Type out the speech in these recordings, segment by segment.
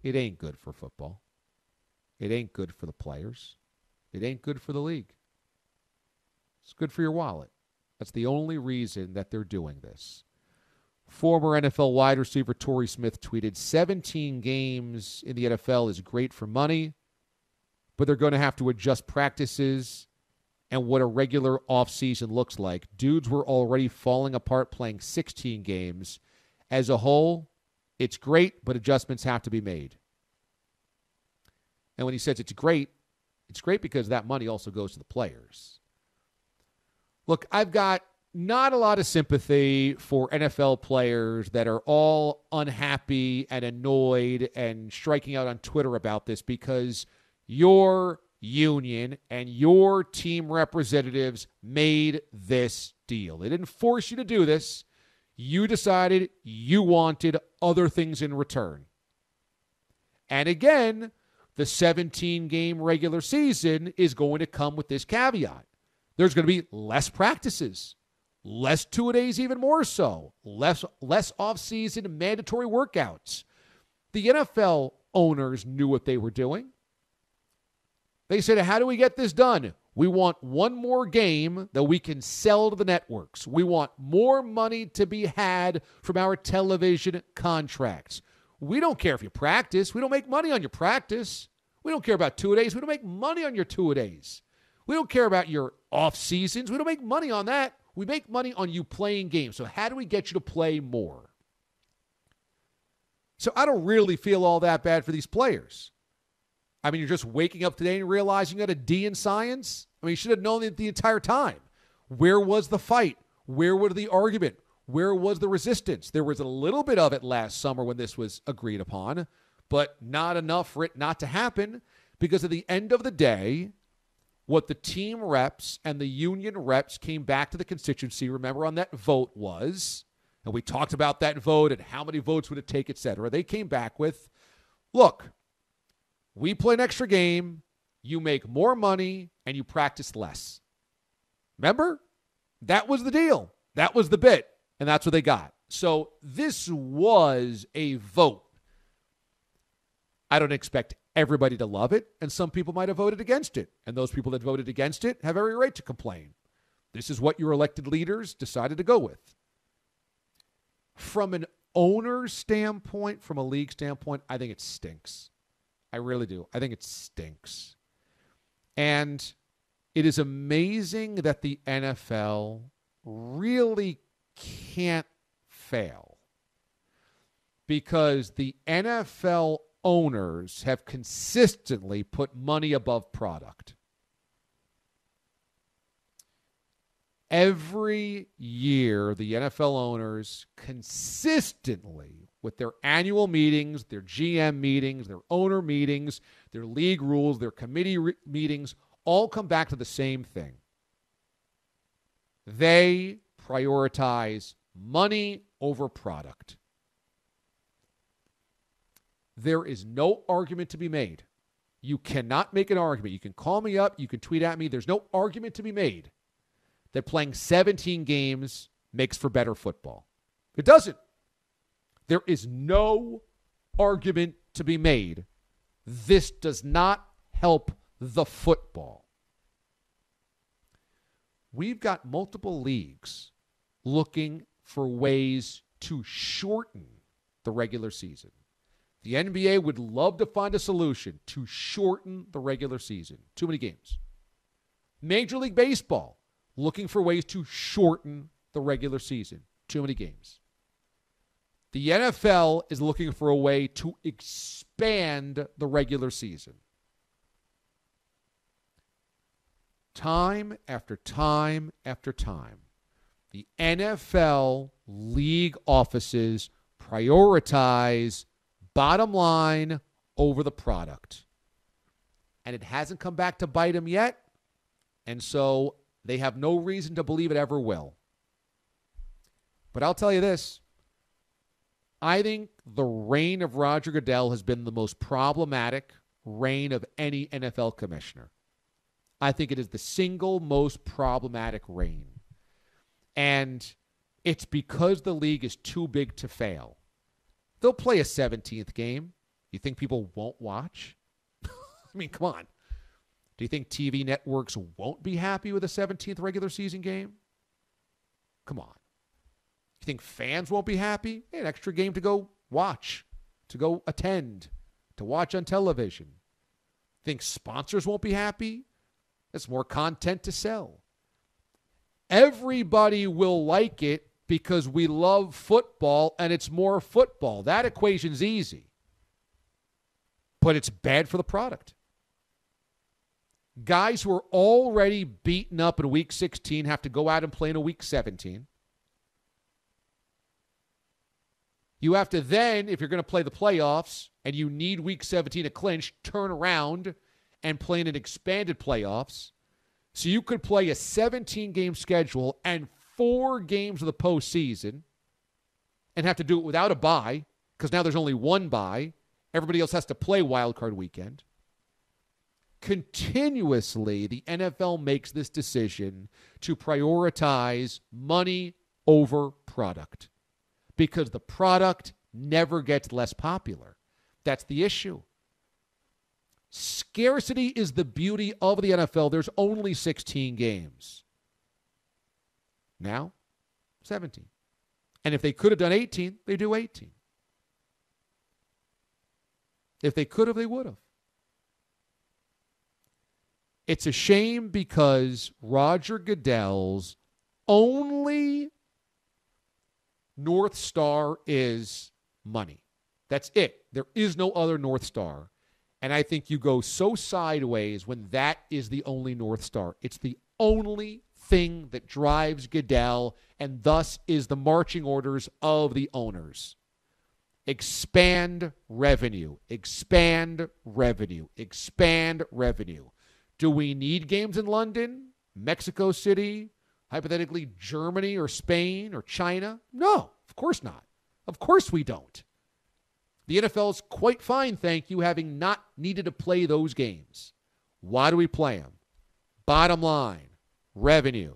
It ain't good for football. It ain't good for the players. It ain't good for the league. It's good for your wallet. That's the only reason that they're doing this. Former NFL wide receiver Torrey Smith tweeted, 17 games in the NFL is great for money, but they're going to have to adjust practices and what a regular offseason looks like. Dudes were already falling apart playing 16 games. As a whole, it's great, but adjustments have to be made. And when he says it's great because that money also goes to the players. Look, I've got not a lot of sympathy for NFL players that are all unhappy and annoyed and striking out on Twitter about this because your union and your team representatives made this deal. They didn't force you to do this. You decided you wanted other things in return. And again, the 17-game regular season is going to come with this caveat. There's going to be less practices, less two-a-days even more so, less off-season mandatory workouts. The NFL owners knew what they were doing. They said, how do we get this done? We want one more game that we can sell to the networks. We want more money to be had from our television contracts. We don't care if you practice. We don't make money on your practice. We don't care about two-a-days. We don't make money on your two-a-days. We don't care about your off seasons. We don't make money on that. We make money on you playing games. So how do we get you to play more? So I don't really feel all that bad for these players. I mean, you're just waking up today and realizing you got a D in science? I mean, you should have known it the entire time. Where was the fight? Where was the argument? Where was the resistance? There was a little bit of it last summer when this was agreed upon, but not enough for it not to happen, because at the end of the day, what the team reps and the union reps came back to the constituency, remember, on that vote was, and we talked about that vote and how many votes would it take, et cetera. They came back with, look, we play an extra game, you make more money, and you practice less. Remember? That was the deal. That was the bit, and that's what they got. So this was a vote. I don't expect everybody to love it, and some people might have voted against it, and those people that voted against it have every right to complain. This is what your elected leaders decided to go with. From an owner's standpoint, from a league standpoint, I think it stinks. I really do. I think it stinks. And it is amazing that the NFL really can't fail, because the NFL owners have consistently put money above product. Every year, the NFL owners consistently, with their annual meetings, their GM meetings, their owner meetings, their league rules, their committee meetings, all come back to the same thing. They prioritize money over product. There is no argument to be made. You cannot make an argument. You can call me up. You can tweet at me. There's no argument to be made that playing 17 games makes for better football. It doesn't. There is no argument to be made. This does not help the football. We've got multiple leagues looking for ways to shorten the regular season. The NBA would love to find a solution to shorten the regular season. Too many games. Major League Baseball looking for ways to shorten the regular season. Too many games. The NFL is looking for a way to expand the regular season. Time after time after time, the NFL league offices prioritize bottom line over the product. And it hasn't come back to bite them yet, and so they have no reason to believe it ever will. But I'll tell you this. I think the reign of Roger Goodell has been the most problematic reign of any NFL commissioner. I think it is the single most problematic reign. And it's because the league is too big to fail. They'll play a 17th game. You think people won't watch? I mean, come on. Do you think TV networks won't be happy with a 17th regular season game? Come on. You think fans won't be happy? Hey, an extra game to go watch, to go attend, to watch on television. Think sponsors won't be happy? That's more content to sell. Everybody will like it because we love football and it's more football. That equation's easy. But it's bad for the product. Guys who are already beaten up in Week 16 have to go out and play in a Week 17. You have to then, if you're going to play the playoffs and you need Week 17 to clinch, turn around and play in an expanded playoffs. So you could play a 17-game schedule and 4 games of the postseason and have to do it without a bye because now there's only one bye. Everybody else has to play Wild Card Weekend. Continuously, the NFL makes this decision to prioritize money over product because the product never gets less popular. That's the issue. Scarcity is the beauty of the NFL. There's only 16 games. Now, 17. And if they could have done 18, they do 18. If they could have, they would have. It's a shame because Roger Goodell's only North Star is money. That's it. There is no other North Star. And I think you go so sideways when that is the only North Star. It's the only thing that drives Goodell and thus is the marching orders of the owners. Expand revenue. Expand revenue. Expand revenue. Do we need games in London, Mexico City, hypothetically Germany or Spain or China? No, of course not. Of course we don't. The NFL's quite fine, thank you, having not needed to play those games. Why do we play them? Bottom line, revenue.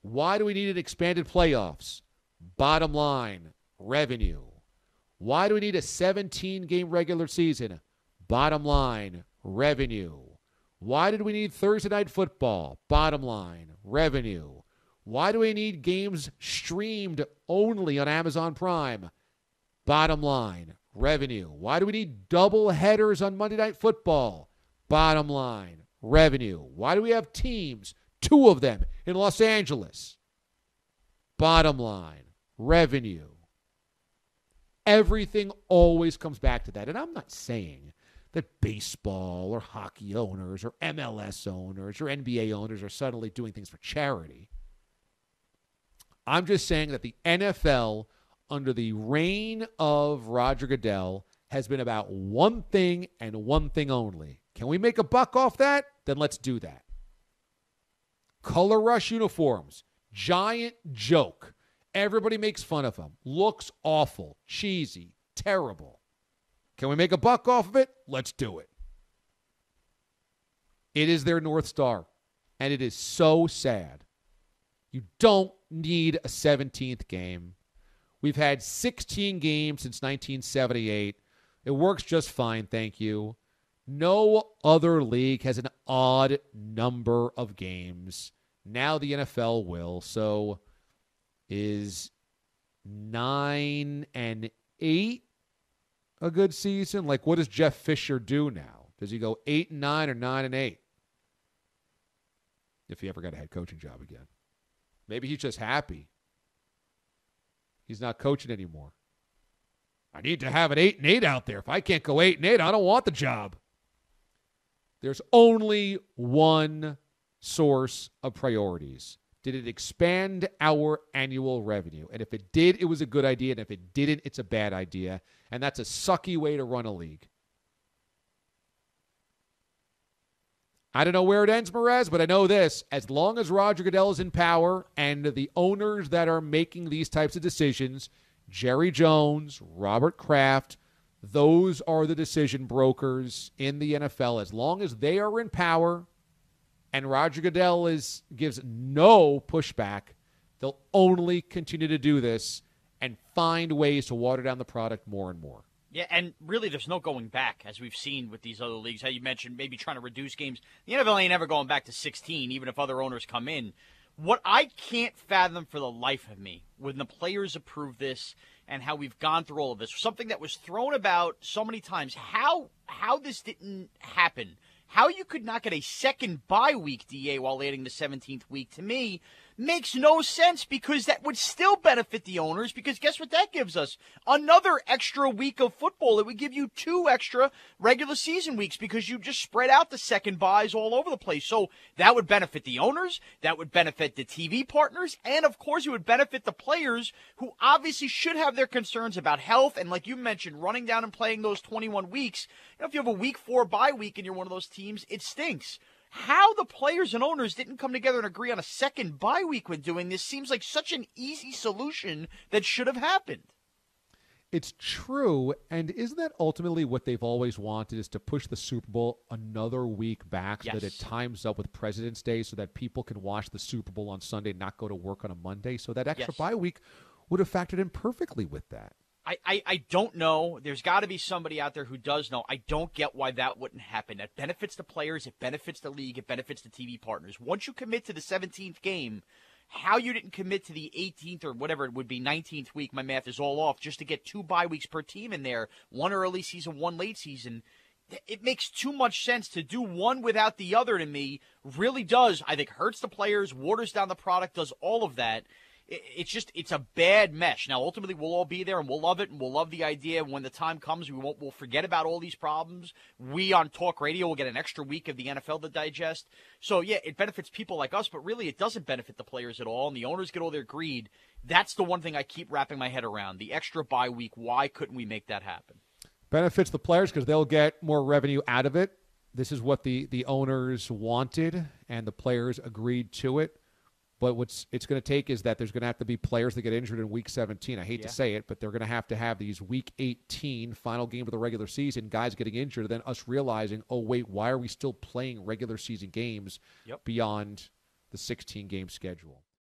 Why do we need an expanded playoffs? Bottom line, revenue. Why do we need a 17-game regular season? Bottom line, revenue. Why did we need Thursday Night Football? Bottom line, revenue. Why do we need games streamed only on Amazon Prime? Bottom line, revenue. Why do we need double headers on Monday Night Football? Bottom line, revenue. Why do we have teams, 2 of them, in Los Angeles? Bottom line, revenue. Everything always comes back to that. And I'm not saying that baseball or hockey owners or MLS owners or NBA owners are suddenly doing things for charity. I'm just saying that the NFL, under the reign of Roger Goodell, has been about one thing and one thing only. Can we make a buck off that? Then let's do that. Color rush uniforms. Giant joke. Everybody makes fun of them. Looks awful. Cheesy. Terrible. Can we make a buck off of it? Let's do it. It is their North Star. And it is so sad. You don't need a 17th game. We've had 16 games since 1978. It works just fine, thank you. No other league has an odd number of games. Now the NFL will. So is 9 and 8 a good season? Like, what does Jeff Fisher do now? Does he go 8 and 9 or 9 and 8? If he ever got a head coaching job again. Maybe he's just happy. He's not coaching anymore. I need to have an 8 and 8 out there. If I can't go 8 and 8, I don't want the job. There's only one source of priorities. Did it expand our annual revenue? And if it did, it was a good idea. And if it didn't, it's a bad idea. And that's a sucky way to run a league. I don't know where it ends, Merez, but I know this. As long as Roger Goodell is in power and the owners that are making these types of decisions, Jerry Jones, Robert Kraft, those are the decision brokers in the NFL. As long as they are in power and Roger Goodell gives no pushback, they'll only continue to do this and find ways to water down the product more and more. Yeah, and really there's no going back, as we've seen with these other leagues. How you mentioned maybe trying to reduce games. The NFL ain't ever going back to 16, even if other owners come in. What I can't fathom for the life of me, when the players approve this and how we've gone through all of this, something that was thrown about so many times, how this didn't happen. How you could not get a second bye week, DA, while adding the 17th week, to me, makes no sense, because that would still benefit the owners, because guess what that gives us? Another extra week of football. It would give you 2 extra regular season weeks, because you just spread out the second buys all over the place. So that would benefit the owners, that would benefit the TV partners, and of course it would benefit the players, who obviously should have their concerns about health, and like you mentioned, running down and playing those 21 weeks. If you have a week 4 bye week and you're one of those teams, it stinks. How the players and owners didn't come together and agree on a second bye week when doing this seems like such an easy solution that should have happened. It's true, and isn't that ultimately what they've always wanted, is to push the Super Bowl another week back so that it times up with President's Day so that people can watch the Super Bowl on Sunday and not go to work on a Monday? So that extra bye week would have factored in perfectly with that. I don't know. There's got to be somebody out there who does know. I don't get why that wouldn't happen. It benefits the players. It benefits the league. It benefits the TV partners. Once you commit to the 17th game, how you didn't commit to the 18th or whatever it would be, 19th week, my math is all off, just to get 2 bye weeks per team in there, 1 early season, 1 late season. It makes too much sense to do one without the other, to me. Really does. I think hurts the players, waters down the product, does all of that. It's a bad mesh. Now, ultimately, we'll all be there, and we'll love it, and we'll love the idea. When the time comes, we'll forget about all these problems. We on Talk Radio will get an extra week of the NFL to digest. So, yeah, it benefits people like us, but really it doesn't benefit the players at all, and the owners get all their greed. That's the one thing I keep wrapping my head around, the extra bye week. Why couldn't we make that happen? Benefits the players because they'll get more revenue out of it. This is what the owners wanted, and the players agreed to it. But what it's going to take is that there's going to have to be players that get injured in Week 17. I hate to say it, but they're going to have these Week 18 final game of the regular season, guys getting injured, and then us realizing, oh, wait, why are we still playing regular season games beyond the 16-game schedule?